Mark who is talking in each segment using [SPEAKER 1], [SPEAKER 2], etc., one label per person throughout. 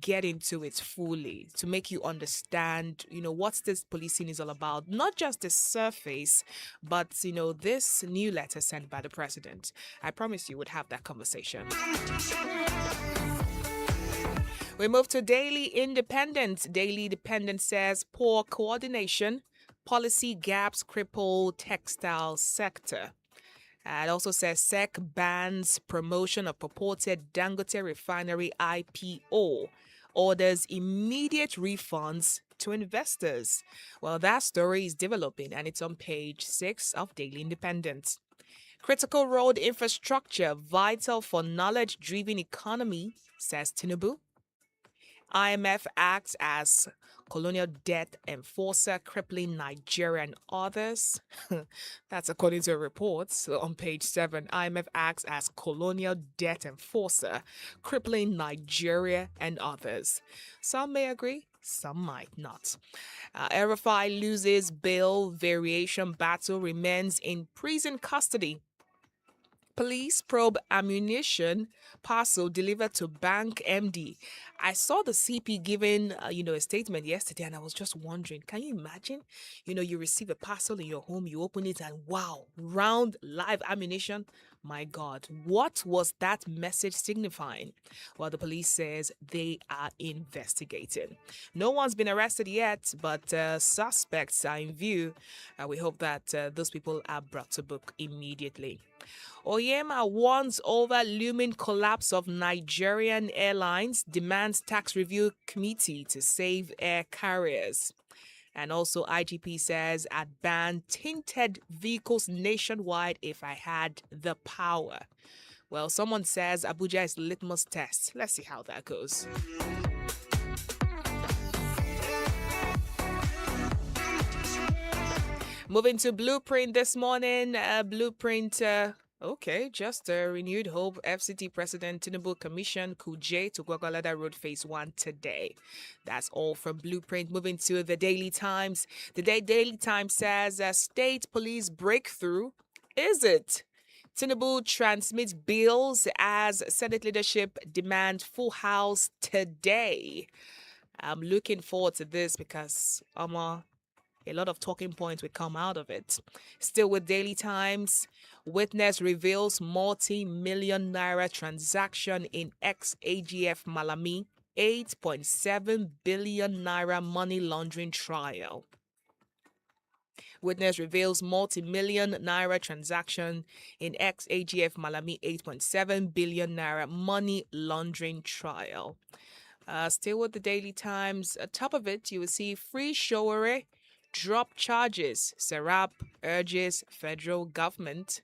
[SPEAKER 1] get into it fully to make you understand, what this policing is all about. Not just the surface, but, this new letter sent by the president. I promise you would have that conversation. We move to Daily Independent. Daily Independent says poor coordination, policy gaps cripple textile sector. It also says SEC bans promotion of purported Dangote refinery IPO, orders immediate refunds to investors. Well, that story is developing and it's on page 6 of Daily Independent. Critical road infrastructure vital for knowledge-driven economy, says Tinubu. IMF acts as colonial debt enforcer, crippling Nigeria and others. That's according to a report. So on page 7, IMF acts as colonial debt enforcer, crippling Nigeria and others. Some may agree, some might not. RFI loses bail, variation battle remains in prison custody. Police probe ammunition parcel delivered to bank MD. I saw the CP giving, a statement yesterday, and I was just wondering, can you imagine? You receive a parcel in your home, you open it, and wow, round live ammunition. My God, what was that message signifying? Well, the police says they are investigating. No one's been arrested yet, but suspects are in view. We hope that those people are brought to book immediately. Oyema warns over looming collapse of Nigerian airlines, demands tax review committee to save air carriers. And also IGP says I'd ban tinted vehicles nationwide if I had the power. Well, someone says Abuja is litmus test. Let's see how that goes. Moving to Blueprint this morning. Blueprint... Okay, just a renewed hope. FCT President Tinubu commissioned Kuje to Gwagwalada Road Phase 1 today. That's all from Blueprint. Moving to the Daily Times. The Daily Times says state police breakthrough. Is it? Tinubu transmits bills as Senate leadership demand full house today. I'm looking forward to this because a lot of talking points will come out of it. Still with Daily Times, witness reveals multi-million naira transaction in ex-AGF Malami, 8.7 billion naira money laundering trial. Witness reveals multi-million naira transaction in ex-AGF Malami, 8.7 billion naira money laundering trial. Still with the Daily Times, top of it, you will see Free Showere drop charges. Serap urges federal government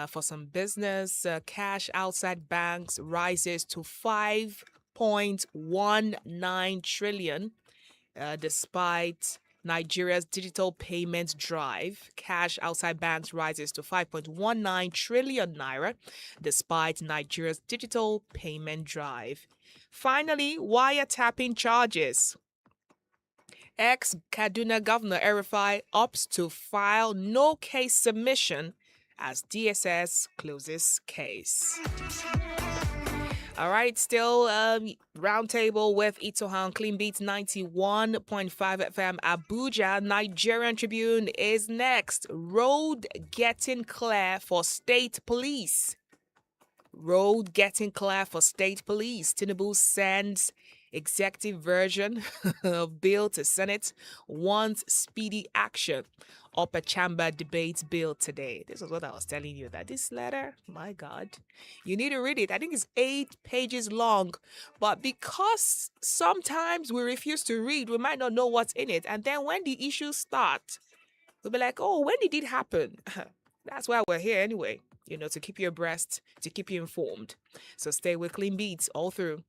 [SPEAKER 1] for some business. Cash outside banks rises to 5.19 trillion despite Nigeria's digital payment drive. Cash outside banks rises to 5.19 trillion naira despite Nigeria's digital payment drive. Finally, wiretapping charges. Ex-Kaduna Governor RFI opts to file no case submission as DSS closes case. All right, still roundtable with Itohan Clean Beats 91.5 FM Abuja. Nigerian Tribune is next. Road getting clear for state police. Road getting clear for state police. Tinubu sends executive version of bill to Senate, wants speedy action. Upper chamber debates bill today. This is what I was telling you, that this letter, my God, you need to read it. I think it's 8 pages long, but because sometimes we refuse to read, we might not know what's in it. And then when the issues start, we'll be like, oh, when did it happen? That's why we're here anyway, to keep you abreast, to keep you informed. So stay with Clean Beats all through.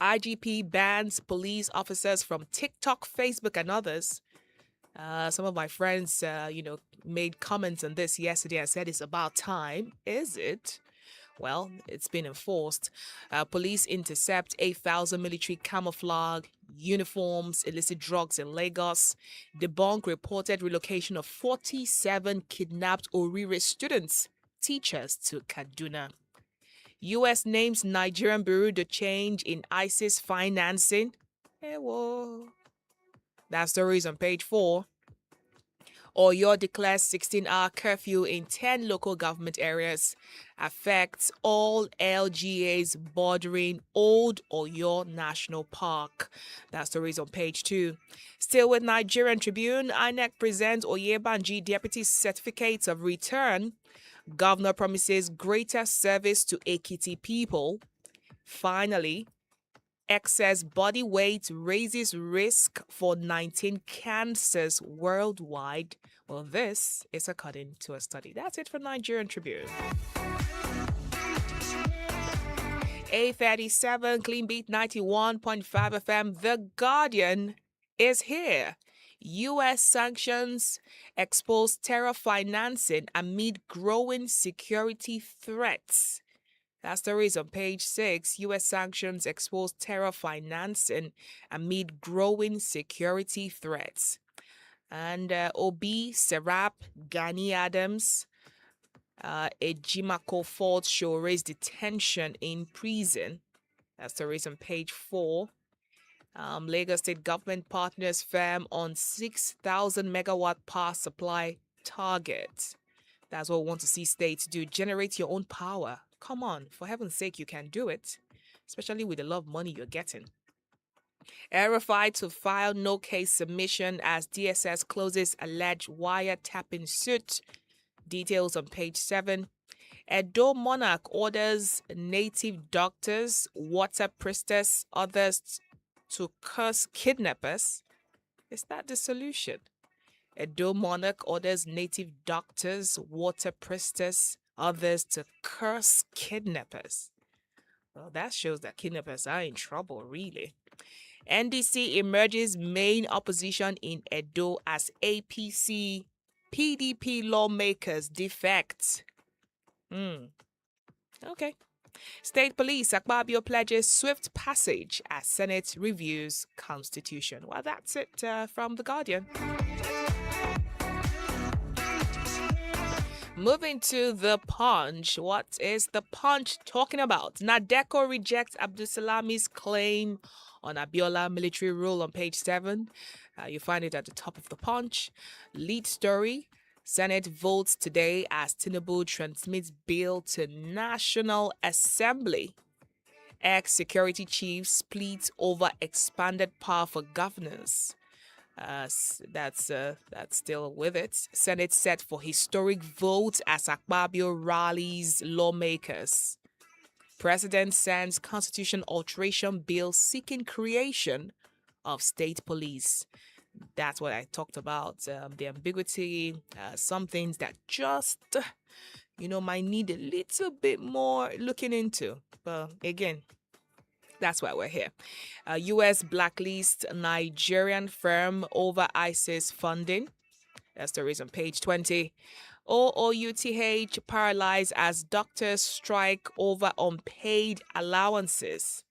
[SPEAKER 1] IGP bans police officers from TikTok, Facebook, and others. Some of my friends, made comments on this yesterday and said it's about time. Is it? Well, it's been enforced. Police intercept 8,000 military camouflage uniforms, illicit drugs in Lagos. Debunk reported relocation of 47 kidnapped Orire students, teachers to Kaduna. U.S. names Nigerian bureau to change in ISIS financing. Whoa. That story is on page 4. Oyo declares 16-hour curfew in 10 local government areas. Affects all LGAs bordering Old Oyo National Park. That story is on page 2. Still with Nigerian Tribune, INEC presents Oyebanji Deputy Certificates of Return. Governor promises greater service to Ekiti people. Finally, excess body weight raises risk for 19 cancers worldwide. Well, this is according to a study. That's it for Nigerian Tribune. 8:37, Clean Beat 91.5 FM. The Guardian is here. U.S. sanctions expose terror financing amid growing security threats. That story is on page 6. U.S. sanctions expose terror financing amid growing security threats. And Obi, Serap, Gani Adams, Ejimako Ford show raise detention in prison. That story is on page 4. Lagos State government partners firm on 6,000 megawatt power supply target. That's what we want to see states do. Generate your own power. Come on, for heaven's sake, you can do it, especially with the lot of money you're getting. RFI to file no case submission as DSS closes alleged wiretapping suit. Details on page 7. Edo monarch orders native doctors, water priestess, others to curse kidnappers. Is that the solution? Edo monarch orders native doctors, water priestess, others to curse kidnappers. Well, that shows that kidnappers are in trouble, really. NDC emerges main opposition in Edo as APC PDP lawmakers defect. Okay. State Police Akpabio pledges swift passage as Senate reviews Constitution. Well, that's it from The Guardian. Moving to The Punch. What is The Punch talking about? Nadeko rejects Abdulsalami's claim on Abiola military rule on page 7. You find it at the top of The Punch. Lead story. Senate votes today as Tinubu transmits bill to National Assembly. Ex-security chief splits over expanded power for governance. That's still with it. Senate set for historic votes as Akpabio rallies lawmakers. President sends constitution alteration bill seeking creation of state police. That's what I talked about. The ambiguity, some things that just, might need a little bit more looking into. But again, that's why we're here. U.S. blacklist Nigerian firm over ISIS funding. That's the reason. Page 20. OOUTH paralyzed as doctors strike over unpaid allowances.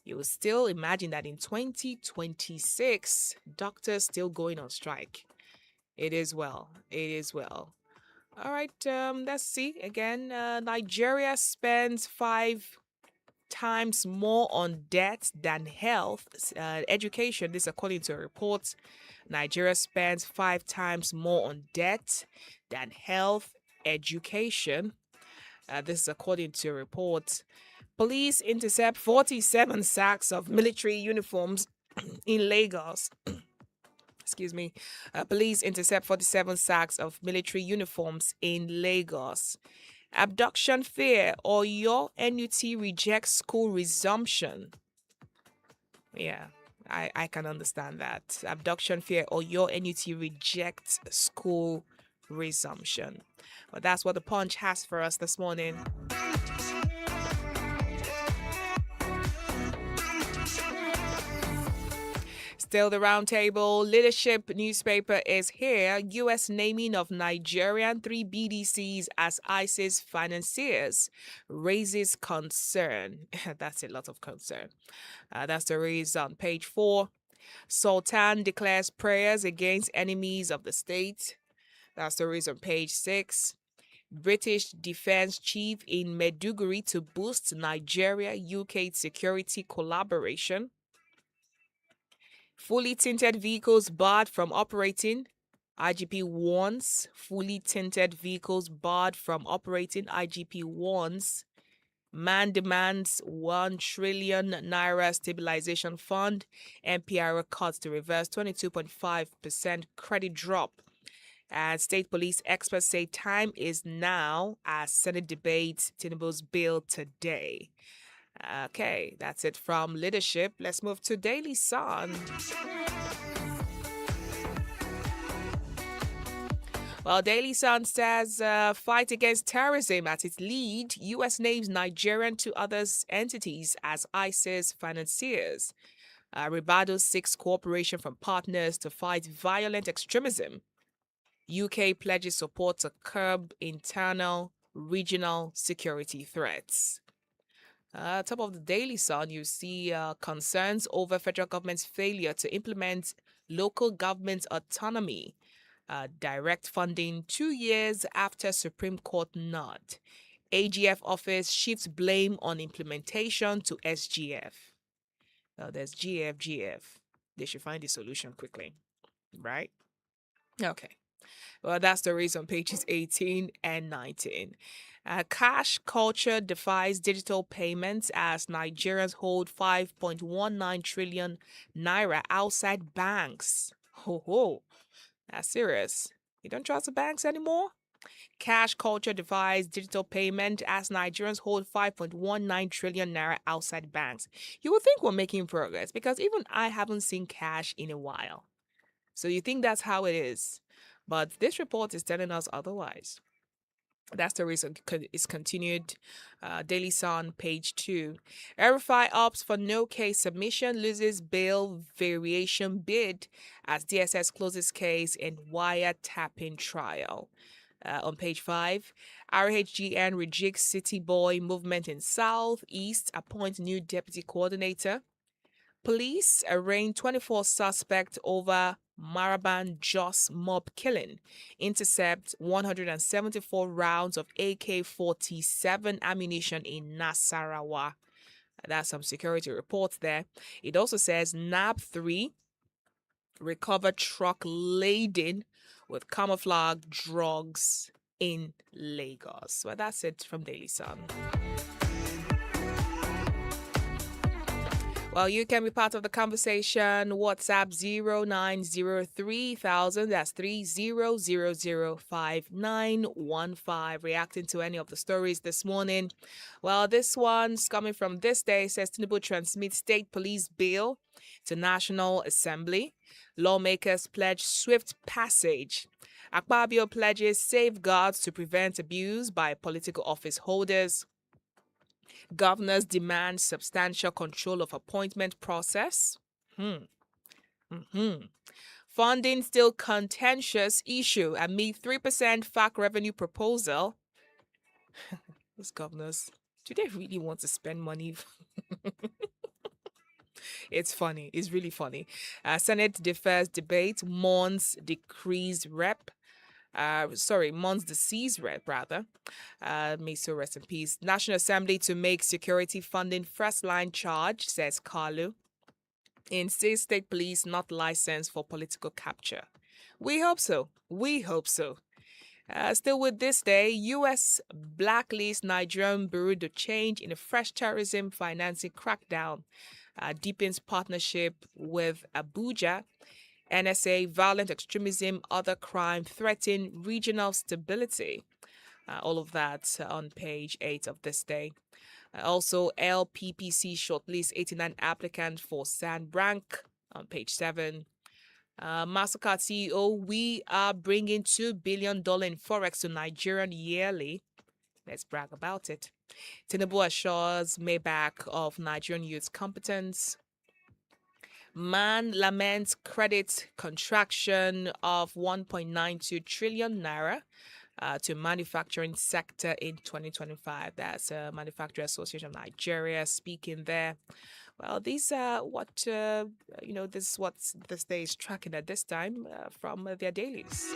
[SPEAKER 1] You will still imagine that in 2026, doctors still going on strike. It is well. It is well. All right, let's see. Again, Nigeria spends 5 times more on debt than health, education. This according to a report. Nigeria spends 5 times more on debt than health, education. This is according to a report. Police intercept 47 sacks of military uniforms in Lagos. Excuse me. Police intercept 47 sacks of military uniforms in Lagos. Abduction fear. Oyo NUT rejects school resumption. Yeah, I can understand that. Abduction fear. Oyo NUT rejects school resumption. Well, that's what The Punch has for us this morning. Still the roundtable. Leadership newspaper is here. U.S. naming of Nigerian 3 BDCs as ISIS financiers raises concern. That's a lot of concern. That's the reason on page 4. Sultan declares prayers against enemies of the state. That's the reason page 6. British defense chief in Maiduguri to boost Nigeria-UK security collaboration. Fully tinted vehicles barred from operating. IGP warns. Fully tinted vehicles barred from operating. IGP warns. Man demands 1 trillion naira stabilization fund. NPR cuts to reverse 22.5% credit drop. And state police experts say time is now as Senate debates Tinubu's bill today. Okay, that's it from leadership. Let's move to Daily Sun. Well, Daily Sun says fight against terrorism at its lead. U.S. names Nigerian to others entities as ISIS financiers. Ribado seeks cooperation from partners to fight violent extremism. UK pledges support to curb internal, regional security threats. Top of the Daily Sun, you see concerns over federal government's failure to implement local government autonomy. Direct funding 2 years after Supreme Court nod. AGF office shifts blame on implementation to SGF. There's GF. They should find a solution quickly, right? Okay. Well, that's the reason on pages 18 and 19. Cash culture defies digital payments as Nigerians hold 5.19 trillion naira outside banks. Ho ho, that's serious. You don't trust the banks anymore? Cash culture defies digital payment as Nigerians hold 5.19 trillion naira outside banks. You would think we're making progress because even I haven't seen cash in a while. So you think that's how it is. But this report is telling us otherwise. That's the reason it's continued. Daily Sun, page 2. RFI opts for no case submission, loses bail variation bid as DSS closes case in wiretapping trial. On page 5, RHGN rejigs City Boy movement in South East, appoints new deputy coordinator. Police arraign 24 suspects over Maraban Jos mob killing. Intercept 174 rounds of AK-47 ammunition in Nasarawa. That's some security reports there. It also says NAB 3 recovered truck laden with camouflage drugs in Lagos. Well, that's it from Daily Sun. Well, you can be part of the conversation. WhatsApp 0903,000. That's 30005915. Reacting to any of the stories this morning. Well, this one's coming from this day. Says Tinubu transmits state police bill to National Assembly. Lawmakers pledge swift passage. Akpabio pledges safeguards to prevent abuse by political office holders. Governors demand substantial control of appointment process. Funding still contentious issue amid 3% FAC revenue proposal. These governors, do they really want to spend money? It's funny. It's really funny. Senate defers debate, mourns decrees rep. Mon's deceased rep, rather. May so rest in peace. National Assembly to make security funding first line charge, says Kalu. Insists state police not licensed for political capture. We hope so. We hope so. Still with this day, U.S. blacklist Nigerian Bureau de Change in a fresh terrorism financing crackdown. Deepens partnership with Abuja. NSA, violent extremism, other crime threaten regional stability. All of that on page 8 of this day. Also, LPPC shortlist 89 applicants for Sandbrank on page 7. Mastercard CEO, we are bringing $2 billion in Forex to Nigeria yearly. Let's brag about it. Tinubu assures Maybach of Nigerian youth's competence. Man laments credit contraction of 1.92 trillion naira to manufacturing sector in 2025. That's Manufacturer Association of Nigeria speaking there. Well, these are what, this is what this day is tracking at this time from their dailies.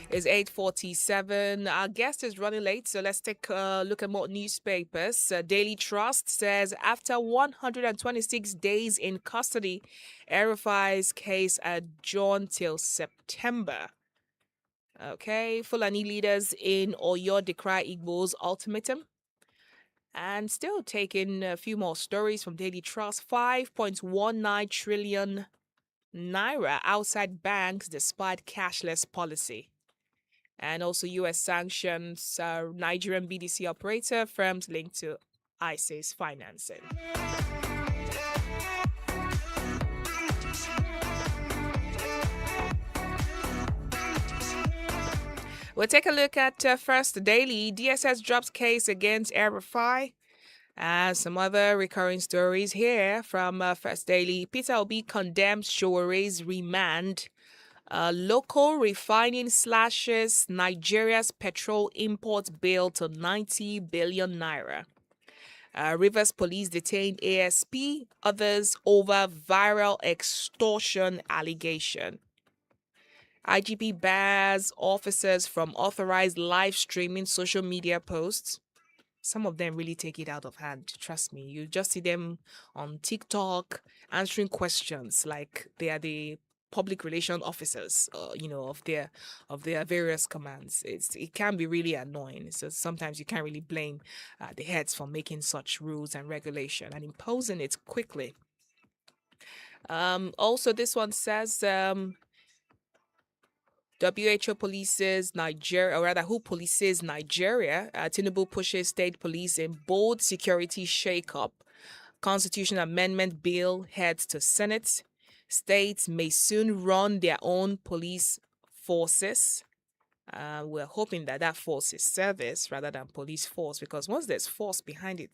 [SPEAKER 1] It's 8:47. Our guest is running late, so let's take a look at more newspapers. Daily Trust says after 126 days in custody, El-Rufai's case adjourned till September. Okay, Fulani leaders in Oyo decry Igbo's ultimatum. And still taking a few more stories from Daily Trust. 5.19 trillion naira outside banks despite cashless policy. And also U.S. sanctions Nigerian BDC operator firms linked to ISIS financing. We'll take a look at First Daily. DSS drops case against El-Rufai. Some other recurring stories here from First Daily. Peter Obi condemns Showere's remand. Local refining slashes Nigeria's petrol import bill to 90 billion naira. Rivers police detained ASP, others over viral extortion allegation. IGP bars officers from authorized live streaming social media posts. Some of them really take it out of hand. Trust me. You just see them on TikTok answering questions like they are the public relation officers, of their various commands. It can be really annoying. So sometimes you can't really blame the heads for making such rules and regulation and imposing it quickly. Also, this one says WHO polices Nigeria, or rather, who polices Nigeria? Tinubu pushes state police in bold security shakeup. Constitution Amendment Bill heads to Senate. States may soon run their own police forces. We're hoping that force is service rather than police force, because once there's force behind it,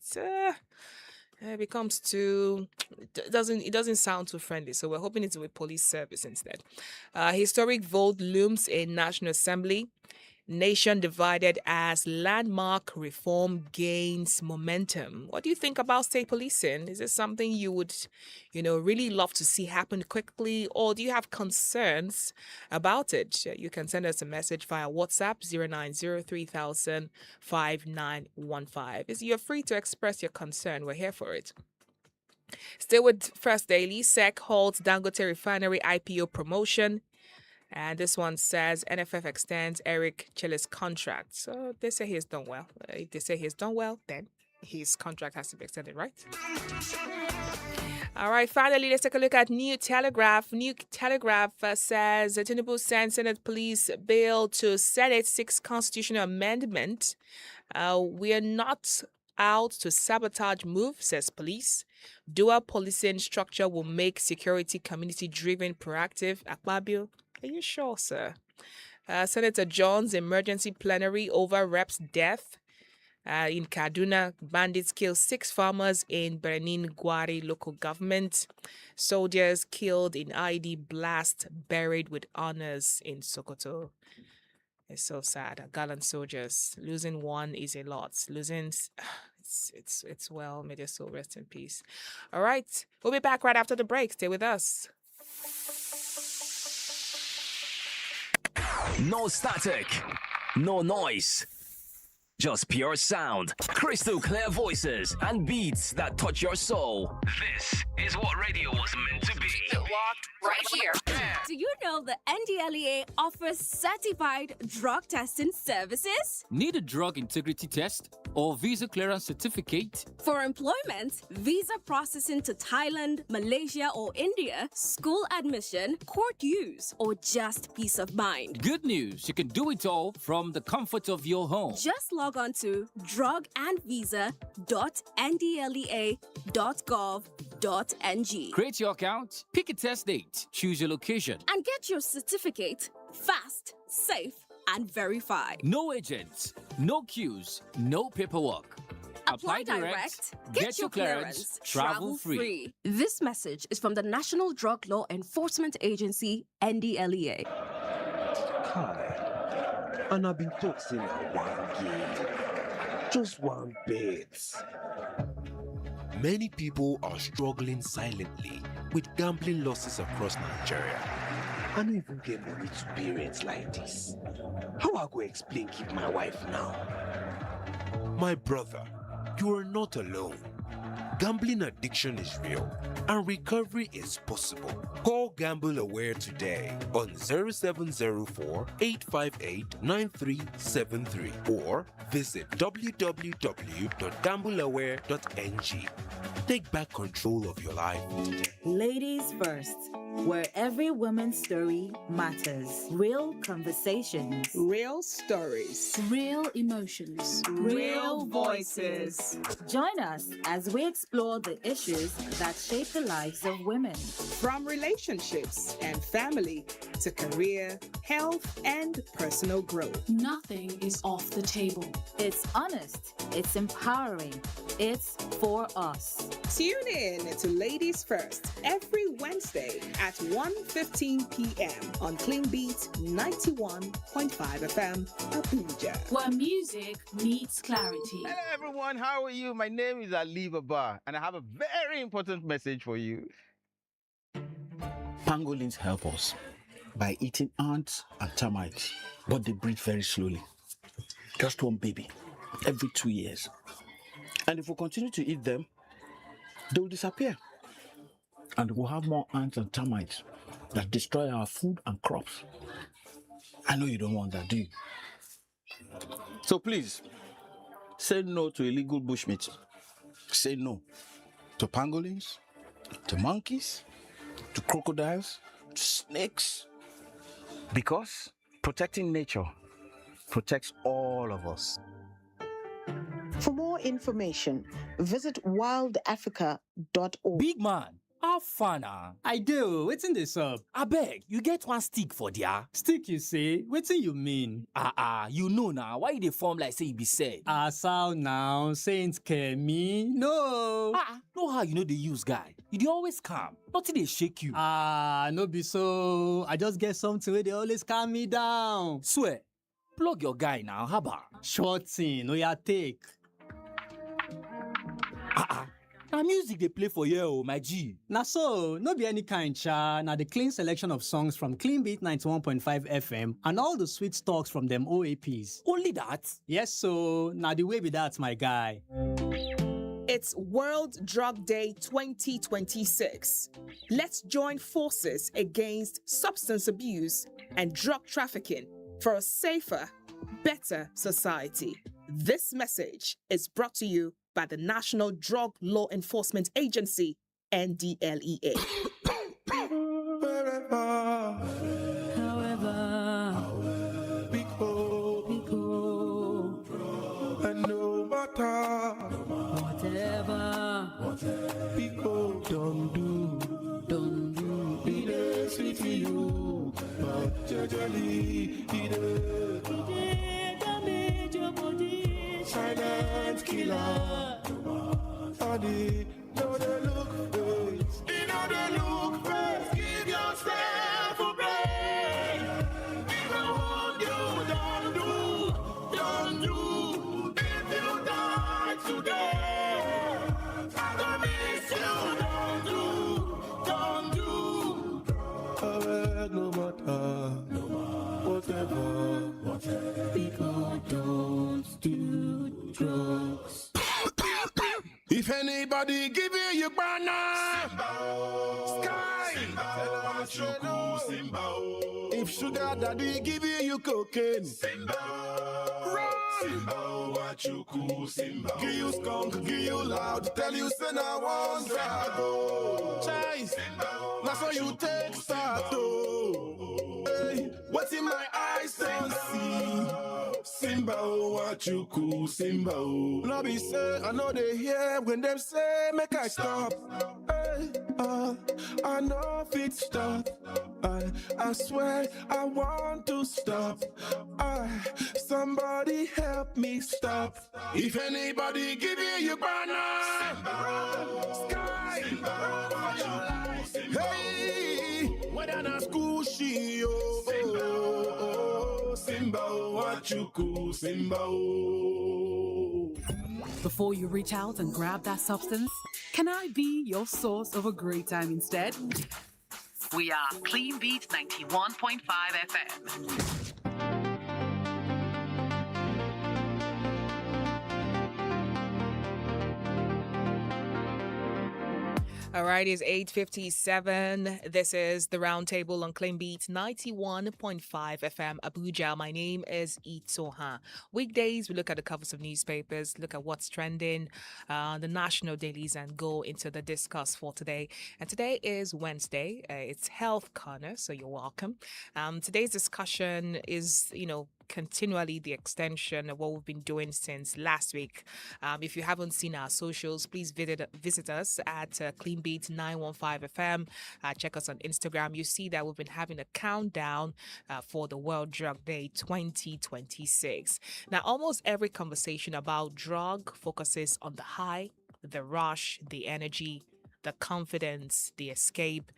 [SPEAKER 1] it becomes it doesn't sound too friendly. So we're hoping it's with police service instead. Historic vote looms in National Assembly. Nation divided as landmark reform gains momentum. What do you think about state policing? Is this something you would, really love to see happen quickly, or do you have concerns about it? You can send us a message via WhatsApp 09030355915. You're free to express your concern. We're here for it. Still with First Daily, SEC holds Dangote Refinery IPO promotion. And this one says NFF extends Eric Chele's contract. So they say he's done well. If they say he's done well, then his contract has to be extended, right? All right, finally, let's take a look at New Telegraph. New Telegraph says Tinubu sends Senate police bill to Senate 6 constitutional amendment. We are not out to sabotage move, says police. Dual policing structure will make security community-driven, proactive. Akpabio, are you sure, sir? Senator John's emergency plenary over rep's death. In Kaduna, bandits kill 6 farmers in Benin Gwari local government. Soldiers killed in IED blast, buried with honors in Sokoto. It's so sad. Gallant soldiers. Losing one is a lot. Losing, it's well. May their soul rest in peace. All right, we'll be back right after the break. Stay with us.
[SPEAKER 2] No static, no noise. Just pure sound, crystal clear voices, and beats that touch your soul. This is what radio was meant to be.
[SPEAKER 3] Right here. Do you know the NDLEA offers certified drug testing services?
[SPEAKER 4] Need a drug integrity test or visa clearance certificate?
[SPEAKER 3] For employment, visa processing to Thailand, Malaysia, or India, school admission, court use, or just peace of mind.
[SPEAKER 4] Good news, you can do it all from the comfort of your home.
[SPEAKER 3] Just log on to drugandvisa.ndlea.gov.ng.
[SPEAKER 4] Create your account, pick a test date, choose your location,
[SPEAKER 3] and get your certificate fast, safe, and verified.
[SPEAKER 4] No agents, no queues, no paperwork.
[SPEAKER 3] Apply direct, get your clearance, travel free. This message is from the National Drug Law Enforcement Agency, NDLEA.
[SPEAKER 5] And I've been talking one game, just one bit. Many people are struggling silently with gambling losses across Nigeria. I don't even get money to parents like this. How I go explain keep my wife now? My brother, you are not alone. Gambling addiction is real and recovery is possible. Call Gamble Aware today on 0704 858 9373 or visit www.gambleaware.ng. Take back control of your life today.
[SPEAKER 6] Ladies first, where every woman's story matters. Real conversations,
[SPEAKER 1] Real stories.
[SPEAKER 3] Real emotions.
[SPEAKER 1] Real voices.
[SPEAKER 6] Join us as we explore the issues that shape the lives of women.
[SPEAKER 1] From relationships and family to career, health, and personal growth.
[SPEAKER 3] Nothing is off the table.
[SPEAKER 6] It's honest, it's empowering, it's for us.
[SPEAKER 1] Tune in to Ladies First every Wednesday at 1:15 p.m. on Clean Beat 91.5 FM Abuja.
[SPEAKER 3] Where music meets clarity.
[SPEAKER 7] Hello everyone, how are you? My name is Ali Baba and I have a very important message for you.
[SPEAKER 8] Pangolins help us by eating ants and termites, but they breed very slowly. Just one baby every 2 years. And if we continue to eat them, they will disappear. And we'll have more ants and termites that destroy our food and crops. I know you don't want that, do you? So please, say no to illegal bushmeat. Say no to pangolins, to monkeys, to crocodiles, to snakes. Because protecting nature protects all of us.
[SPEAKER 9] For more information, visit wildafrica.org.
[SPEAKER 10] Big man, how far now?
[SPEAKER 11] I do. Wetin dey sup?
[SPEAKER 10] Abeg, you get one stick for there?
[SPEAKER 11] Stick you say? Wetin you mean?
[SPEAKER 10] You know now. Why you dey form like say you be said?
[SPEAKER 11] Asal now, Saint Kemi? No.
[SPEAKER 10] No how you know dey use guy. You dey always calm. Nothing dey shake you.
[SPEAKER 11] No be so. I just get something where they always calm me down.
[SPEAKER 10] Swear. Plug your guy now, haba.
[SPEAKER 11] Sure thing. Oya take.
[SPEAKER 10] Now music they play for you, my G.
[SPEAKER 11] Na so, no be any kind cha. Na the clean selection of songs from Clean Beat 91.5 FM and all the sweet talks from them OAPs.
[SPEAKER 10] Only that?
[SPEAKER 11] Yes, so na the way be that, my guy.
[SPEAKER 1] It's World Drug Day 2026. Let's join forces against substance abuse and drug trafficking for a safer, better society. This message is brought to you by the National Drug Law Enforcement Agency, NDLEA.
[SPEAKER 5] And no matter whatever people don't do, it is sweet to you, but judgely it damage your body, silent killer. Honey, know they look face, know they look face, give yourself a break. Even what you don't do. If you die today, I don't miss you, don't do. No matter, whatever, people don't do drugs. If anybody give you banana, sky, if sugar daddy give you cocaine, run, give you skunk, give you loud, tell you send I want drago, chase, that's how you take start, hey, what's in my eyes don't see. Simba, what you cool, Simba. Lobby say, I know they hear when them say, make I stop. Hey, I know if it stop. I swear I want to stop. Somebody help me stop. If anybody give you banana, sky, hey, whether na school she Simba, what you cool, Simba.
[SPEAKER 12] Before you reach out and grab that substance, can I be your source of a great time instead? We are Clean Beat 91.5 FM.
[SPEAKER 1] All right, it's 8:57. This is the Roundtable on Clean Beat 91.5 FM Abuja. My name is Itoha. Weekdays, we look at the covers of newspapers, look at what's trending, the national dailies, and go into the discuss for today. And today is Wednesday. It's Health Corner, so you're welcome. Today's discussion is, continually the extension of what we've been doing since last week. If you haven't seen our socials, please visit us at Clean Beat 915 FM. Check us on Instagram. You see that we've been having a countdown for the World Drug Day 2026. Now, almost every conversation about drug focuses on the high, the rush, the energy, the confidence, the escape.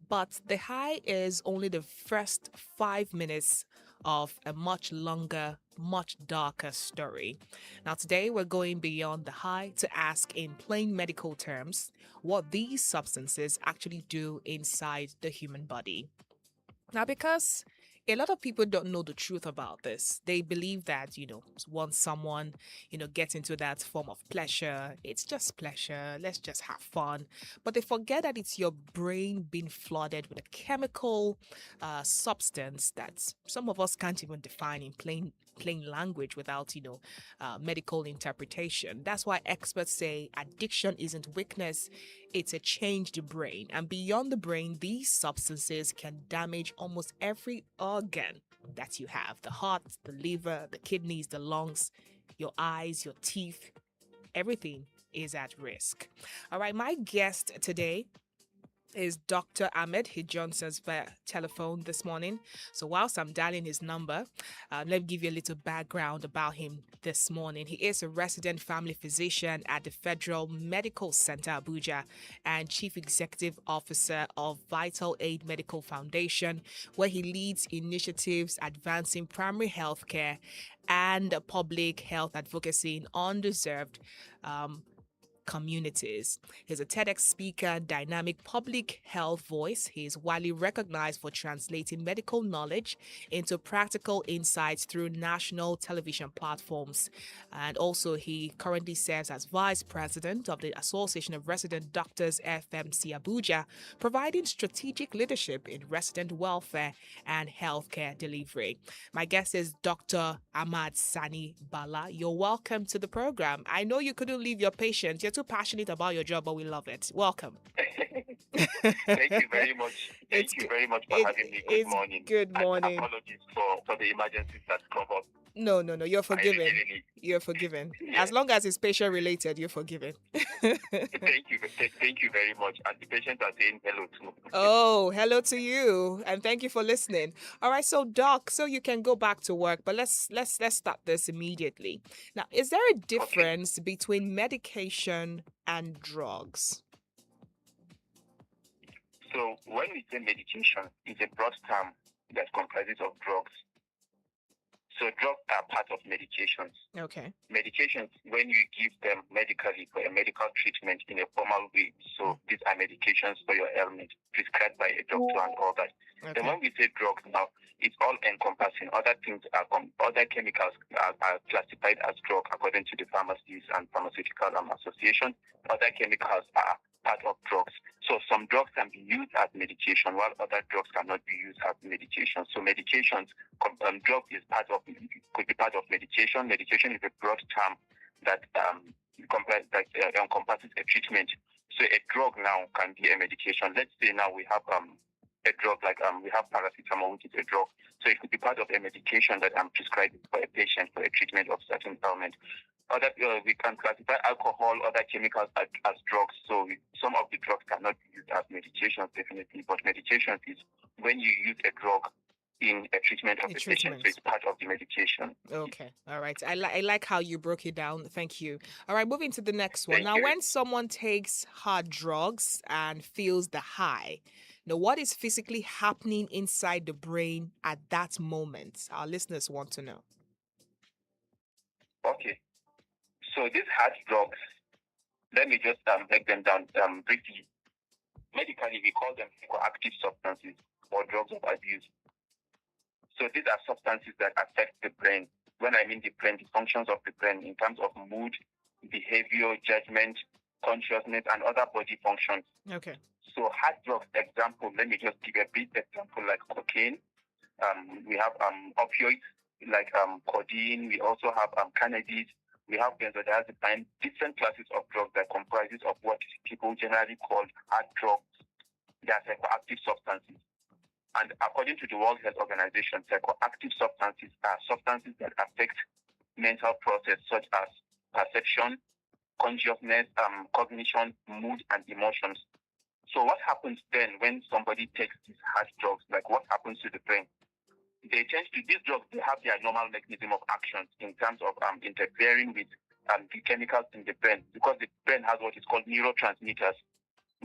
[SPEAKER 1] But the high is only the first 5 minutes of a much longer, much darker story. Now, today we're going beyond the high to ask in plain medical terms what these substances actually do inside the human body. Now, because a lot of people don't know the truth about this. They believe that, once someone, gets into that form of pleasure, it's just pleasure. Let's just have fun. But they forget that it's your brain being flooded with a chemical substance that some of us can't even define in plain language without, medical interpretation. That's why experts say addiction isn't weakness, it's a changed brain. And beyond the brain, these substances can damage almost every organ that you have: the heart, the liver, the kidneys, the lungs, your eyes, your teeth. Everything is at risk. All right, my guest today is Dr. Ahmed. He joins us via telephone this morning. So whilst I'm dialing his number, let me give you a little background about him this morning. He is a resident family physician at the Federal Medical Center Abuja and Chief Executive Officer of Vital Aid Medical Foundation, where he leads initiatives advancing primary health care and public health advocacy in underserved communities. He's a TEDx speaker, dynamic public health voice. He is widely recognized for translating medical knowledge into practical insights through national television platforms. And also, he currently serves as vice president of the Association of Resident Doctors FMC Abuja, providing strategic leadership in resident welfare and healthcare delivery. My guest is Dr. Ahmad Sani Bala. You're welcome to the program. I know you couldn't leave your patient. You're too passionate about your job, but we love it. Welcome.
[SPEAKER 13] Thank you very much. Thank you very much for having me. Good morning.
[SPEAKER 1] Good morning.
[SPEAKER 13] And apologies for the emergencies that come up.
[SPEAKER 1] No. You're forgiven. You're forgiven.
[SPEAKER 13] Yeah.
[SPEAKER 1] As long as it's patient related, you're forgiven.
[SPEAKER 13] Thank you very much. And the patients are saying hello too.
[SPEAKER 1] Oh, hello to you. And thank you for listening. All right, so Doc, so you can go back to work, but let's start this immediately. Now, is there a difference between medication and drugs?
[SPEAKER 13] So when we say medication, it's a broad term that comprises of drugs. So drugs are part of medications.
[SPEAKER 1] Okay.
[SPEAKER 13] Medications, when you give them medically for a medical treatment in a formal way, so these are medications for your ailment prescribed by a doctor and all that.
[SPEAKER 1] Okay.
[SPEAKER 13] Then when we say drugs now, it's all encompassing. Other things other chemicals are classified as drugs according to the Pharmacies and Pharmaceutical Association. Other chemicals are part of drugs. So some drugs can be used as medication, while other drugs cannot be used as medication. So medications, drug is could be part of medication. Medication is a broad term that encompasses a treatment. So a drug now can be a medication. Let's say now we have a drug like we have paracetamol, which is a drug. So it could be part of a medication that I'm prescribing for a patient for a treatment of certain ailment. We can classify alcohol, other chemicals as drugs. So some of the drugs cannot be used as medications, definitely. But medication is when you use a drug in a treatment of the patient, so it's part of the medication.
[SPEAKER 1] Okay, all right. I like how you broke it down. Thank you. All right, moving to the next one.
[SPEAKER 13] Thank
[SPEAKER 1] Now,
[SPEAKER 13] you.
[SPEAKER 1] when someone takes hard drugs and feels the high, now what is physically happening inside the brain at that moment? Our listeners want to know.
[SPEAKER 13] Okay. So these hard drugs, let me just break them down briefly. medically we call them psychoactive substances or drugs of abuse. So these are substances that affect the brain. When I mean the brain, the functions of the brain in terms of mood, behavior, judgment, consciousness, and other body functions.
[SPEAKER 1] Okay.
[SPEAKER 13] So hard drugs, example, let me just give a brief example like cocaine. We have opioids like codeine. We also have cannabis. We have benzodiazepine, different classes of drugs that comprises of what people generally call hard drugs. They are psychoactive substances. And according to the World Health Organization, psychoactive substances are substances that affect mental process such as perception, consciousness, cognition, mood, and emotions. So what happens then when somebody takes these hard drugs? Like what happens to the brain? These drugs, they have their normal mechanism of action in terms of interfering with the chemicals in the brain, because the brain has what is called neurotransmitters.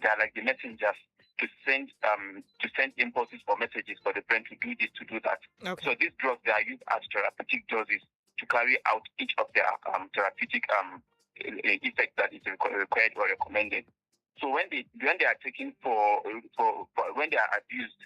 [SPEAKER 13] They are like the messengers to send impulses or messages for the brain to do this, to do that.
[SPEAKER 1] Okay.
[SPEAKER 13] So these drugs, they are used as therapeutic doses to carry out each of their therapeutic effects that is required or recommended. So when they are taken when they are abused,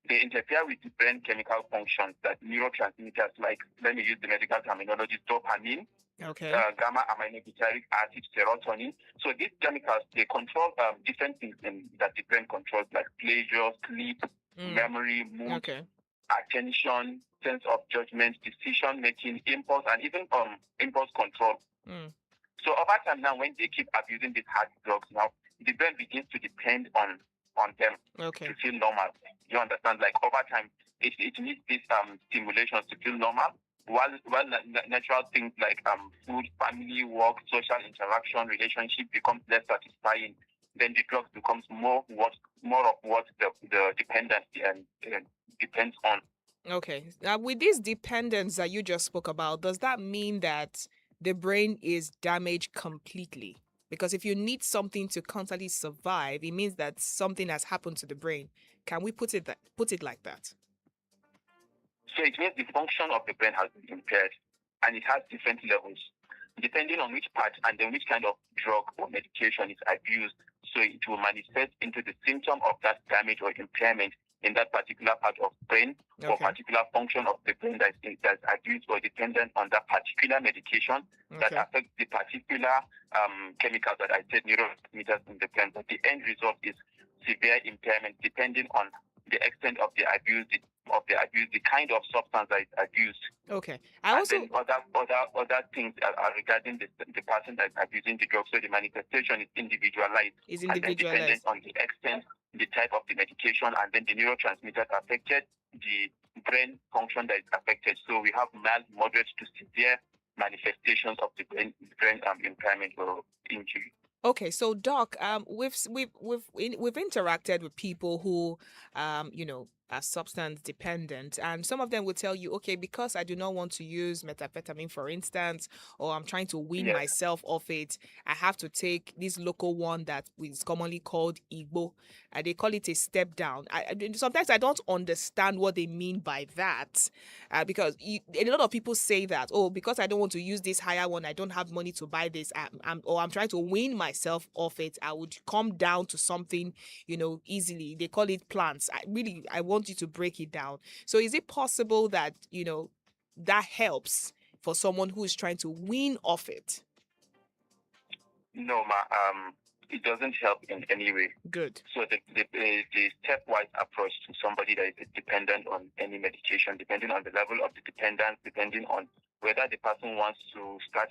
[SPEAKER 13] they interfere with the brain chemical functions that neurotransmitters like, let me use the medical terminology, dopamine, gamma aminobutyric acid, serotonin. So these chemicals, they control different things that the brain controls, like pleasure, sleep, memory, mood, attention, sense of judgment, decision making, impulse, and even impulse control. So over time now, when they keep abusing these hard drugs now, the brain begins to depend on them to feel normal. You understand? Like over time, it needs these stimulations to feel normal. While natural things like food, family, work, social interaction, relationship becomes less satisfying, then the drugs becomes more of what the dependency depends on.
[SPEAKER 1] Okay. Now, with these dependence that you just spoke about, does that mean that the brain is damaged completely? Because if you need something to constantly survive, it means that something has happened to the brain. Can we put it like that?
[SPEAKER 13] So it means the function of the brain has been impaired, and it has different levels, depending on which part and then which kind of drug or medication is abused. So it will manifest into the symptom of that damage or impairment in that particular part of brain or particular function of the brain that's abused or dependent on that particular medication that affects the particular chemicals that I said, neurotransmitters in the brain. But the end result is severe impairment depending on the extent of the abuse, the kind of substance that is abused.
[SPEAKER 1] Okay.
[SPEAKER 13] Then other things are regarding the person that's abusing the drug. So the manifestation is individualized. And then dependent on the extent, the type of the medication, and then the neurotransmitters affected, the brain function that is affected. So we have mild, moderate to severe manifestations of the brain impairment or injury.
[SPEAKER 1] Okay, so Doc, we've interacted with people who, are substance dependent, and some of them will tell you, okay, because I do not want to use methamphetamine, for instance, or I'm trying to wean myself off it, I have to take this local one that is commonly called Igbo. They call it a step down. Sometimes I don't understand what they mean by that, because a lot of people say that, oh, because I don't want to use this higher one, I don't have money to buy this, I'm trying to wean myself off it, I would come down to something, easily. They call it plants. I want you to break it down. So is it possible that, that helps for someone who is trying to wean off it?
[SPEAKER 13] No, it doesn't help in any way.
[SPEAKER 1] Good.
[SPEAKER 13] So the stepwise approach to somebody that is dependent on any medication, depending on the level of the dependence, depending on whether the person wants to start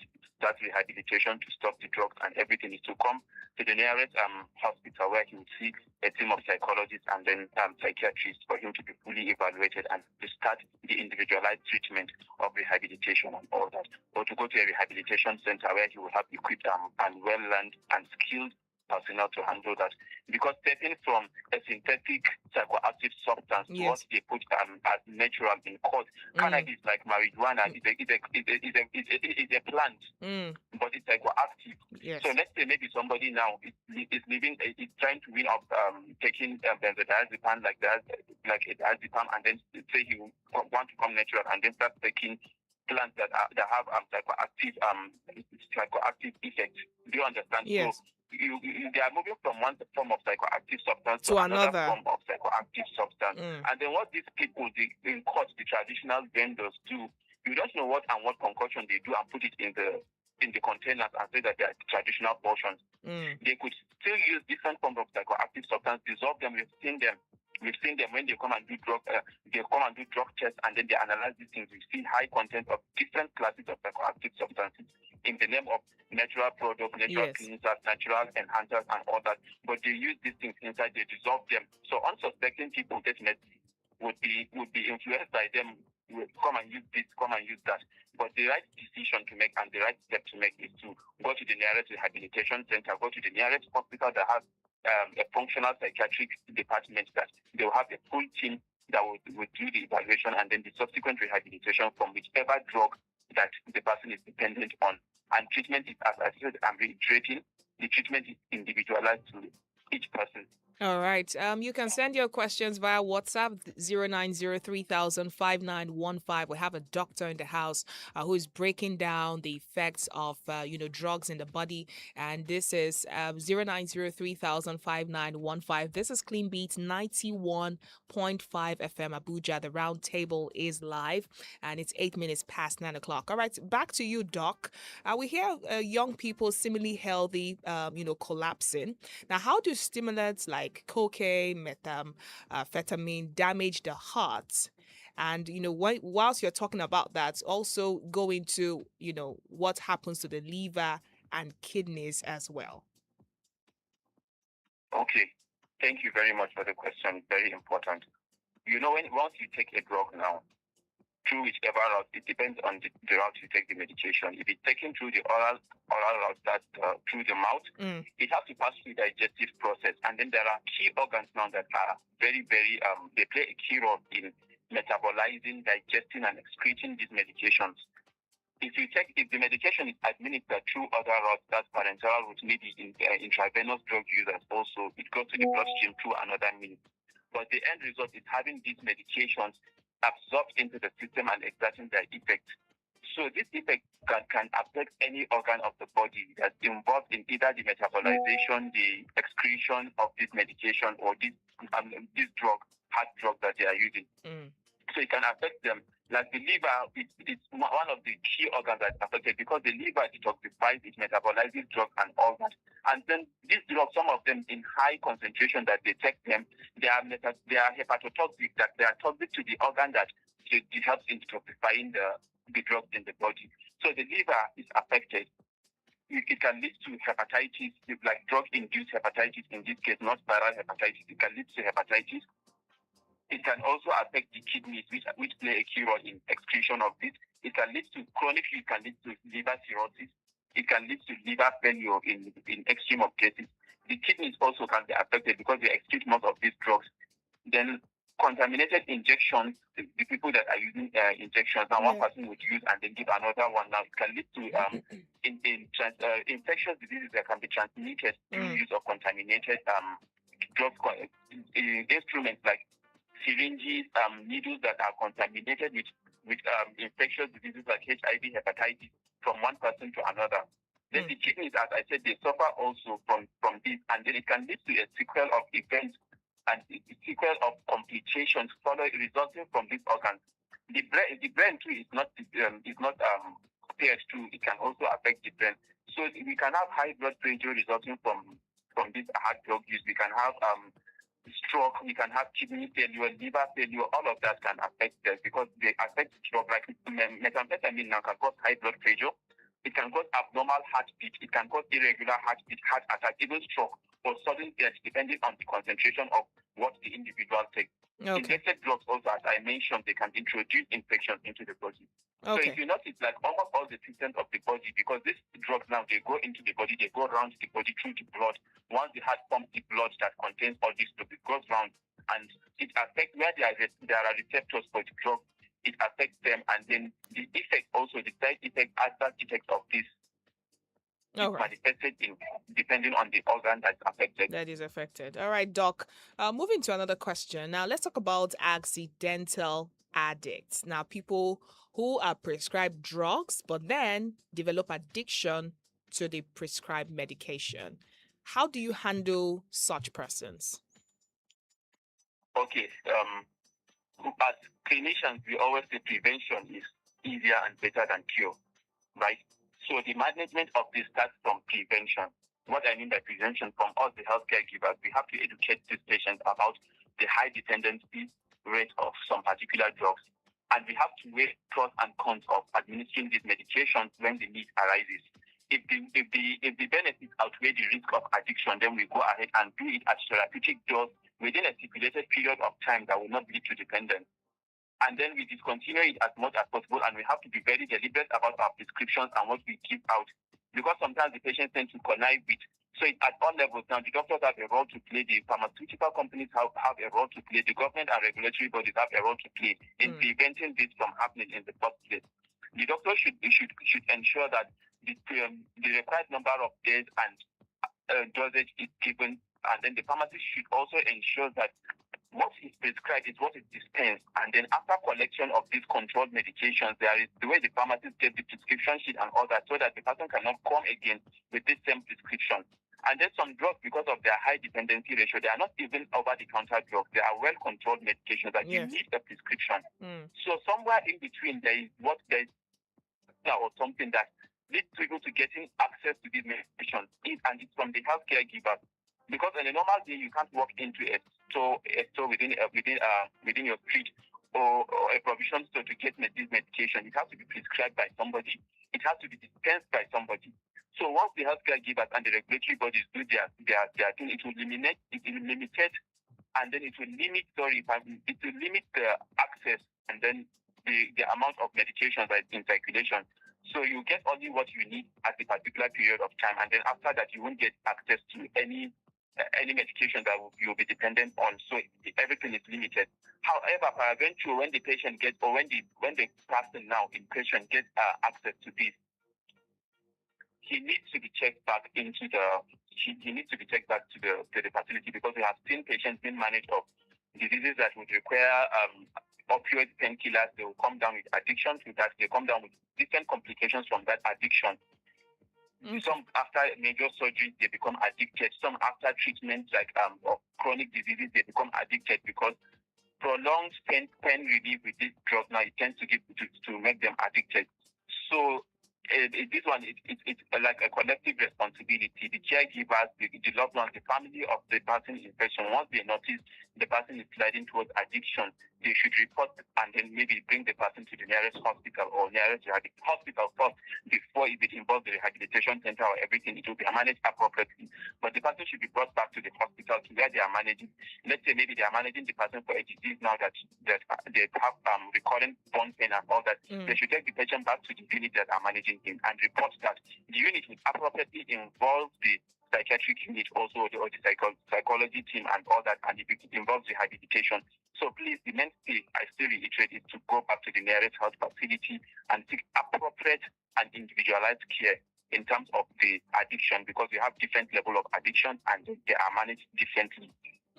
[SPEAKER 13] rehabilitation to stop the drugs and everything, is to come to the nearest hospital where he would see a team of psychologists and then psychiatrists for him to be fully evaluated and to start the individualized treatment of rehabilitation and all that, or to go to a rehabilitation center where he will have equipped and well-learned and skilled personnel to handle that. Because stepping from a synthetic psychoactive substance to what they put as natural in court, cannabis like marijuana is a plant, but it's psychoactive.
[SPEAKER 1] Yes.
[SPEAKER 13] So let's say maybe somebody now is trying to wean up taking benzodiazepine like a diazepam, and then say he want to come natural and then start taking plants that have psychoactive effects. Do you understand?
[SPEAKER 1] Yes.
[SPEAKER 13] So they are moving from one form of psychoactive substance
[SPEAKER 1] to another
[SPEAKER 13] form of psychoactive substance.
[SPEAKER 1] Mm.
[SPEAKER 13] And then what these people, in court, the traditional vendors do, you don't know what and what concoction they do and put it in the containers and say that they are traditional portions.
[SPEAKER 1] Mm.
[SPEAKER 13] They could still use different forms of psychoactive substance, dissolve them. We've seen them when they come and do drug tests, and then they analyze these things. We see high content of different classes of psychoactive substances in the name of natural products, natural cleansers, natural enhancers, and all that. But they use these things inside, they dissolve them. So unsuspecting people definitely would be influenced by them. Will come and use this, come and use that. But the right decision to make and the right step to make is to go to the nearest rehabilitation center, go to the nearest hospital that has a functional psychiatric department, that they will have a full team that will do the evaluation and then the subsequent rehabilitation from whichever drug that the person is dependent on. And treatment is, as I said, I'm reiterating, the treatment is individualized to each person.
[SPEAKER 1] All right. You can send your questions via WhatsApp 09030005915. We have a doctor in the house who is breaking down the effects of drugs in the body, and this is 09030005915. This is Clean Beats 91.5 FM Abuja. The round table is live, and it's 8 minutes past 9 o'clock. All right, back to you, Doc. We hear young people seemingly healthy, collapsing. Now, how do stimulants like cocaine, methamphetamine damage the heart? And whilst you're talking about that, also go into what happens to the liver and kidneys as well.
[SPEAKER 13] Okay, thank you very much for the question. Very important. Once you take a drug now, through whichever route, it depends on the route you take the medication. If it's taken through the oral route, that's through the mouth, it has to pass through the digestive process. And then there are key organs now that are very, very, they play a key role in metabolizing, digesting, and excreting these medications. If the medication is administered through other routes, that's parenteral route, maybe in intravenous drug users also, it goes to the bloodstream through another means. But the end result is having these medications absorbed into the system and exerting their effect. So this effect can affect any organ of the body that's involved in either the metabolization, the excretion of this medication, or this drug, hard drug that they are using. So it can affect them. Like the liver, it's one of the key organs that's affected because the liver detoxifies, it metabolizes drugs and all that. And then these drugs, some of them in high concentration that they take them, they are hepatotoxic, that they are toxic to the organ that it helps in detoxifying the drugs in the body. So the liver is affected. It can lead to hepatitis, like drug-induced hepatitis in this case, not viral hepatitis. It can lead to hepatitis. It can also affect the kidneys, which play a key role in excretion of this. It can lead to chronically, it can lead to liver cirrhosis. It can lead to liver failure in extreme of cases. The kidneys also can be affected because they excrete most of these drugs. Then contaminated injections, the people that are using injections, now one person would use and then give another one. Now it can lead to infectious diseases that can be transmitted through use of contaminated drug instruments like syringes, needles that are contaminated with infectious diseases like HIV, hepatitis, from one person to another. Then the kidneys, as I said, they suffer also from this, and then it can lead to a sequel of events and a sequel of complications resulting from these organs. The brain too is not spared too. It can also affect the brain. So we can have high blood pressure resulting from this hard drug use. We can have stroke, we can have kidney failure, liver failure, all of that can affect them because they affect stroke. Like methamphetamine now can cause high blood pressure, it can cause abnormal heartbeat, it can cause irregular heartbeat, heart attack, even stroke, or sudden death, depending on the concentration of what the individual takes. Injected drugs also, as I mentioned, they can introduce infections into the body. So if you notice, like almost all the systems of the body, because these drugs now, they go into the body, they go around the body through the blood. Once the heart pumps the blood that contains all this stuff, it goes round, and it affects where there are receptors for the drug, it affects them, and then the effect also, the side effect, adverse effect of this is manifested depending on the organ that's affected.
[SPEAKER 1] That is affected. All right, Doc. Moving to another question. Now, let's talk about accidental addicts. Now, people who are prescribed drugs but then develop addiction to the prescribed medication. How do you handle such persons?
[SPEAKER 13] Okay. As clinicians, we always say prevention is easier and better than cure, right? So the management of this starts from prevention. What I mean by prevention, from us, the healthcare givers, we have to educate these patients about the high dependency rate of some particular drugs. And we have to weigh pros and cons of administering these medications when the need arises. If the benefits outweigh the risk of addiction, then we go ahead and do it at therapeutic dose within a stipulated period of time that will not lead to dependence. And then we discontinue it as much as possible, and we have to be very deliberate about our prescriptions and what we give out. Because sometimes the patients tend to connive with. So at all levels now, the doctors have a role to play, the pharmaceutical companies have a role to play, the government and regulatory bodies have a role to play in preventing this from happening in the first place. The doctor should ensure that the required number of days and dosage is given, and then the pharmacist should also ensure that what is prescribed is what is dispensed, and then after collection of these controlled medications, there is the way the pharmacist gets the prescription sheet and all that, so that the person cannot come again with this same prescription. And then some drugs, because of their high dependency ratio, they are not even over-the-counter drugs. They are well-controlled medications that you need a prescription. So somewhere in between, there is or something that leads people to getting access to these medications, and it's from the healthcare giver. Because on a normal day, you can't walk into a store within your street or a provision store to get this medication. It has to be prescribed by somebody. It has to be dispensed by somebody. So once the healthcare givers and the regulatory bodies do their thing, it will limit, and then it will limit the access and then the amount of medication that is in circulation. So you get only what you need at a particular period of time, and then after that, you won't get access to any medication that you'll be dependent on. So everything is limited. However, peradventure, when the patient gets, or when the person now in patient gets access to this, he needs to be checked back to the facility, because we have seen patients being managed of diseases that would require opioid painkillers. They will come down with addiction to that. They come down with different complications from that addiction. Some after major surgery, they become addicted. Some after treatment of chronic diseases, they become addicted because prolonged pain relief with this drug now it tends to make them addicted. So this one, it's like a collective responsibility. The caregivers, the loved ones, the family of the person in question, once they notice the person is sliding towards addiction, they should report and then maybe bring the person to the nearest hospital or nearest hospital first before it involves the rehabilitation center or everything. It will be managed appropriately. But the person should be brought back to the hospital to where they are managing. Let's say maybe they are managing the person for a disease now that they have recurrent bone pain and all that. They should take the patient back to the unit that are managing him and report that the unit will appropriately involve the psychiatric unit also, or the psychology team and all that, and it involves rehabilitation. So please, the mainstay, I still reiterate, is to go back to the nearest health facility and seek appropriate and individualized care in terms of the addiction, because we have different level of addiction and they are managed differently.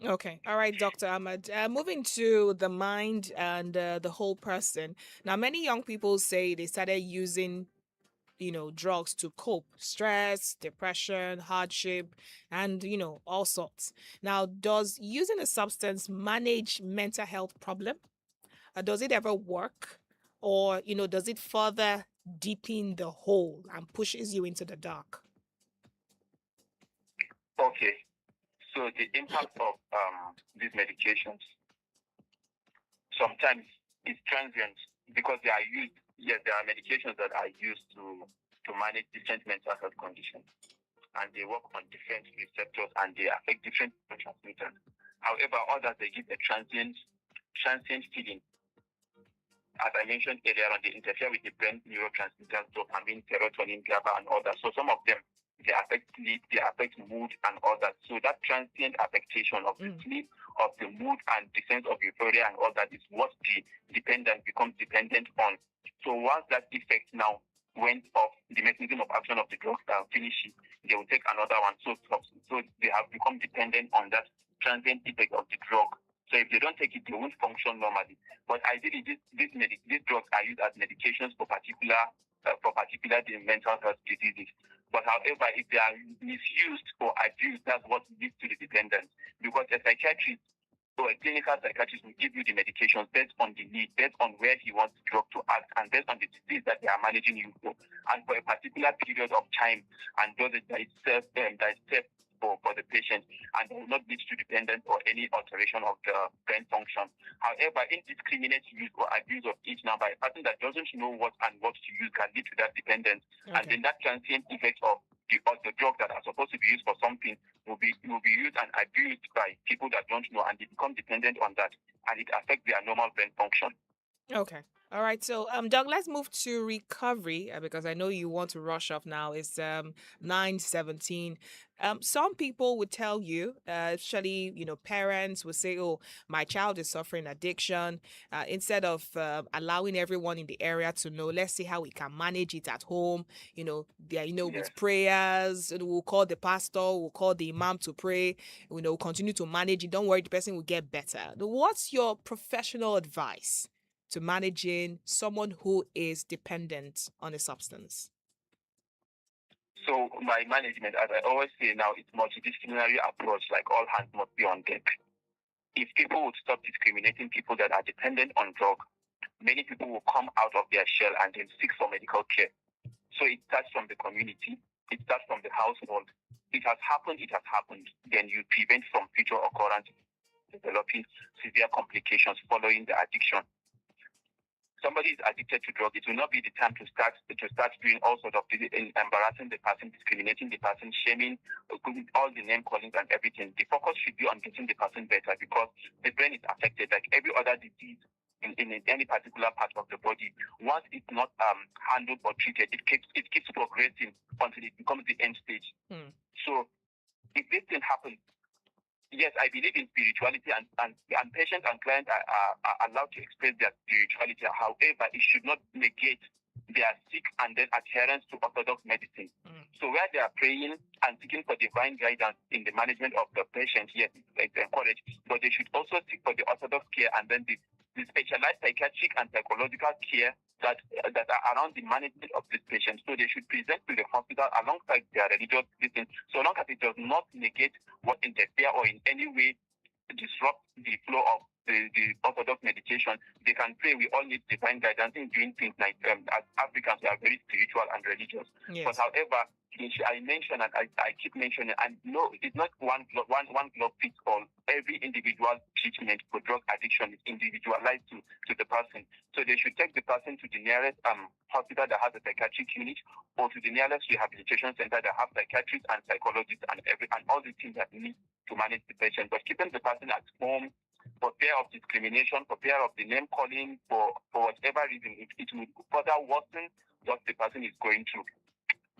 [SPEAKER 1] Okay. All right, Dr. Ahmad. Moving to the mind and the whole person. Now, many young people say they started using drugs to cope, stress, depression, hardship, and all sorts. Now, does using a substance manage mental health problem? Does it ever work, or does it further deepen the hole and pushes you into the dark?
[SPEAKER 13] Okay, so the impact of these medications sometimes is transient because they are used. Yes, there are medications that are used to manage different mental health conditions, and they work on different receptors and they affect different transmitters. However, others, they give a transient feeling. As I mentioned earlier on, they interfere with the brain neurotransmitters, dopamine, serotonin, GABA, and others. So some of them, they affect sleep, they affect mood, and others. So that transient affectation of the sleep, of the mood, and the sense of euphoria and all that is what the dependent becomes dependent on. So once that effect now went off, the mechanism of action of the drug finishes, they will take another one. So they have become dependent on that transient effect of the drug. So if they don't take it, they won't function normally. But ideally, these drugs are used as medications for particular mental health diseases. But however, if they are misused or abused, that's what leads to the dependence. Because a psychiatrist or a clinical psychiatrist will give you the medications based on the need, based on where he wants the drug to act, and based on the disease that they are managing you for, and for a particular period of time, and dosage that is safe for the patient, and will not lead to dependence or any alteration of the brain function. However, indiscriminate use or abuse of each now by a person that doesn't know what to use can lead to that dependence, and then that transient effect of the drugs that are supposed to be used for something will be used and abused by people that don't know, and they become dependent on that, and it affects their normal brain function.
[SPEAKER 1] Okay. All right. So, Doug, let's move to recovery because I know you want to rush off now. It's 9:17. Some people would tell you, especially parents would say, "Oh, my child is suffering addiction." Instead of allowing everyone in the area to know, let's see how we can manage it at home. With prayers, we'll call the pastor, we'll call the imam to pray. We'll continue to manage it. Don't worry, the person will get better. What's your professional advice to managing someone who is dependent on a substance?
[SPEAKER 13] So my management, as I always say now, it's multidisciplinary approach, like all hands must be on deck. If people would stop discriminating people that are dependent on drug, many people will come out of their shell and then seek for medical care. So it starts from the community, it starts from the household. It has happened, then you prevent from future occurrence, developing severe complications following the addiction. Somebody is addicted to drugs, it will not be the time to start doing all sorts of embarrassing the person, discriminating the person, shaming, all the name callings and everything. The focus should be on getting the person better, because the brain is affected like every other disease in any particular part of the body. Once it's not handled or treated, it keeps progressing until it becomes the end stage. So if this thing happens, yes, I believe in spirituality, and patients and clients are allowed to express their spirituality. However, it should not negate their sick and then adherence to orthodox medicine. So where they are praying and seeking for divine guidance in the management of the patient, yes, it's encouraged, but they should also seek for the orthodox care and then the specialized psychiatric and psychological care that are around the management of this patient. So they should present to the hospital alongside their religious teaching, so long as it does not negate or interfere or in any way disrupt the flow of the orthodox medication. They can pray. We all need divine guidance in doing things like, as Africans, we are very spiritual and religious. Yes. But however, I mention and I keep mentioning, and no, it's not one glove fits all. Every individual treatment for drug addiction is individualized to the person. So they should take the person to the nearest hospital that has a psychiatric unit, or to the nearest rehabilitation center that have psychiatrists and psychologists and all the things that need to manage the patient. But keeping the person at home for fear of discrimination, for fear of the name calling, for whatever reason, it will further worsen what the person is going through.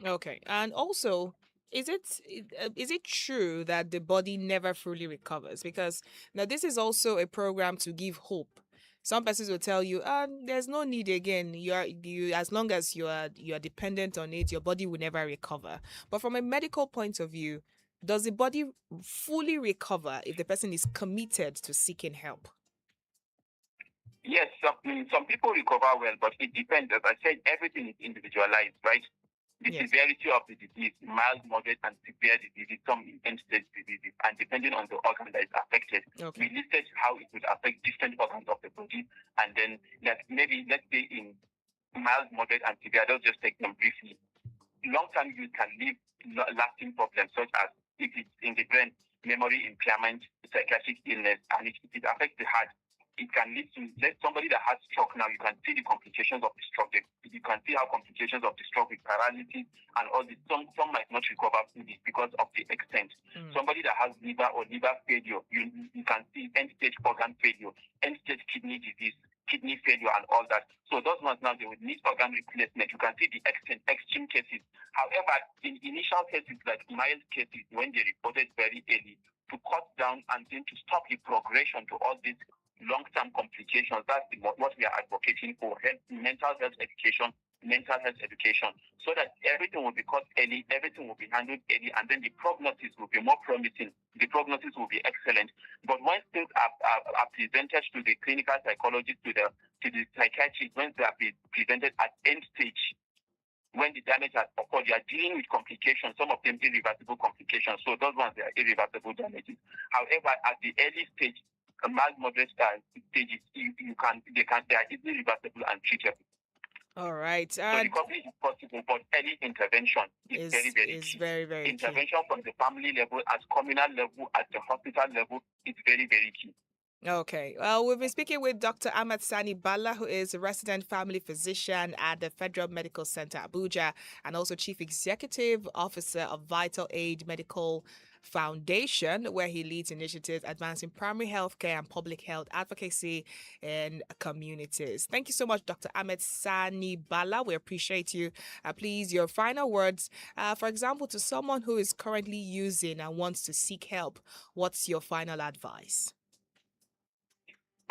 [SPEAKER 1] Okay, and also, is it true that the body never fully recovers? Because now this is also a program to give hope. Some persons will tell you, there's no need again. You as long as you are dependent on it, your body will never recover. But from a medical point of view, does the body fully recover if the person is committed to seeking help?
[SPEAKER 13] Yes, some people recover well, but it depends. As I said, everything is individualized, right? The severity of the disease, mild, moderate, and severe disease, some end-stage diseases, and depending on the organ that is affected, we listed how it would affect different organs of the body, and then let's say in mild, moderate, and severe, let's just take them briefly. Long-term use can leave lasting problems, such as if it's in the brain, memory impairment, psychiatric illness, and it affects the heart. It can lead to somebody that has stroke now. You can see the complications of the stroke. You can see how complications of the stroke with paralysis and all this. Some might not recover fully because of the extent. Somebody that has liver or liver failure, you can see end-stage organ failure, end-stage kidney disease, kidney failure, and all that. So those ones now, they would need organ replacement. You can see the extreme cases. However, in initial cases, like mild cases, when they reported very early, to cut down and then to stop the progression to all these long-term complications, that's what we are advocating for: mental health education, so that everything will be caught early, everything will be handled early, and then the prognosis will be more promising. The prognosis will be excellent. But when things are presented to the clinical psychologist, to the psychiatrist, when they are presented at end stage, when the damage has occurred, you are dealing with complications, some of them irreversible complications. So those ones, they are irreversible damages. However, at the early stage, mild moderate stages, they are easily reversible and treatable.
[SPEAKER 1] All right.
[SPEAKER 13] So recovery is possible, but early intervention is very, very key.
[SPEAKER 1] Very, very
[SPEAKER 13] intervention
[SPEAKER 1] key.
[SPEAKER 13] from the family level, at communal level, at the hospital level, is very, very key.
[SPEAKER 1] Okay. Well, we've been speaking with Dr. Ahmed Sani Bala, who is a resident family physician at the Federal Medical Center, Abuja, and also Chief Executive Officer of Vital Aid Medical Foundation, where he leads initiatives advancing primary health care and public health advocacy in communities. Thank you so much, Dr. Ahmed Sani Bala. We appreciate you. Please, your final words. For example, to someone who is currently using and wants to seek help, what's your final advice?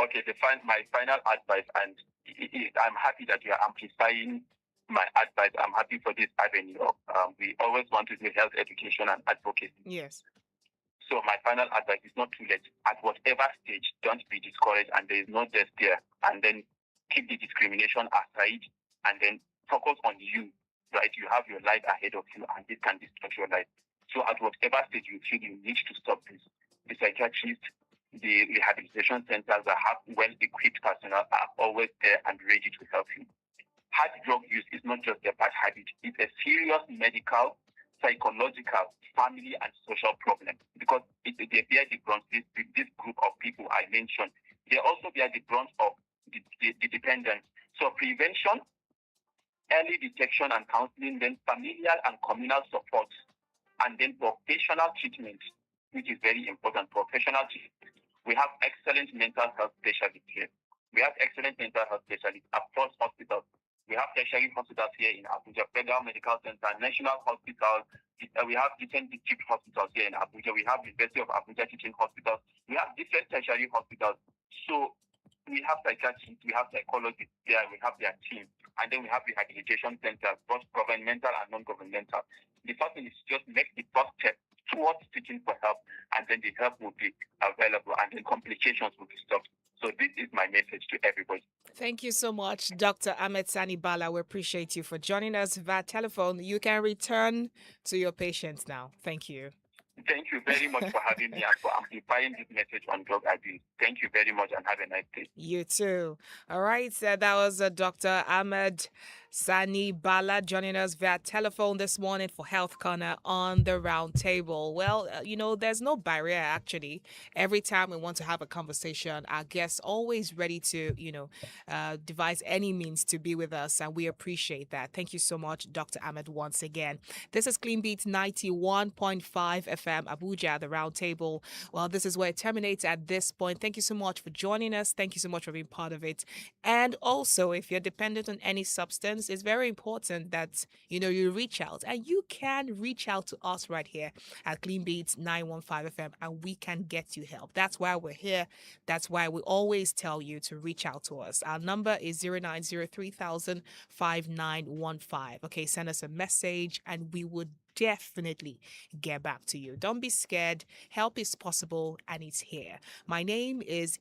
[SPEAKER 13] Okay, my final advice, and I'm happy that you are amplifying my advice. I'm happy for this avenue. We always want to do health education and advocacy.
[SPEAKER 1] Yes.
[SPEAKER 13] So my final advice is not too late. At whatever stage, don't be discouraged, and there is no death there. And then keep the discrimination aside, and then focus on you. Right? You have your life ahead of you, and this can disrupt your life. So at whatever stage you feel you need to stop this, the psychiatrist, the rehabilitation centers that have well-equipped personnel are always there and ready to help you. Hard drug use is not just a bad habit. It's a serious medical, psychological, family, and social problem, because they bear the brunt. This group of people I mentioned, they also bear the brunt of the dependence. So prevention, early detection and counseling, then familial and communal support, and then professional treatment, which is very important. Professional treatment. We have excellent mental health specialists here. We have excellent mental health specialists across hospitals. We have tertiary hospitals here in Abuja, Federal Medical Center, National Hospital. We have different district hospitals here in Abuja. We have University of Abuja Teaching Hospitals. We have different tertiary hospitals. So we have psychiatrists, we have psychologists there, we have their team. And then we have rehabilitation centers, both governmental and non-governmental. The first thing is just make the first step towards seeking for help, and then the help will be available, and then complications will be stopped. So this is my message to everybody.
[SPEAKER 1] Thank you so much, Dr. Ahmed Sani Bala. We appreciate you for joining us via telephone. You can return to your patients now. Thank you.
[SPEAKER 13] Thank you very much for having me and for amplifying this message on drug abuse. Thank you very much and have a nice day.
[SPEAKER 1] You too. All right, so that was Dr. Ahmed Sani Bala joining us via telephone this morning for Health Corner on the Round Table. Well, there's no barrier actually. Every time we want to have a conversation, our guests always ready to, devise any means to be with us, and we appreciate that. Thank you so much, Dr. Ahmed, once again. This is Clean Beat 91.5 FM Abuja, the Round Table. Well, this is where it terminates at this point. Thank you so much for joining us. Thank you so much for being part of it. And also, if you're dependent on any substance, it's very important that you reach out, and you can reach out to us right here at Clean Beats 91.5 FM, and we can get you help. That's why we're here. That's why we always tell you to reach out to us. Our number is 09030005915. Okay, send us a message and we would definitely get back to you. Don't be scared. Help is possible and it's here. My name is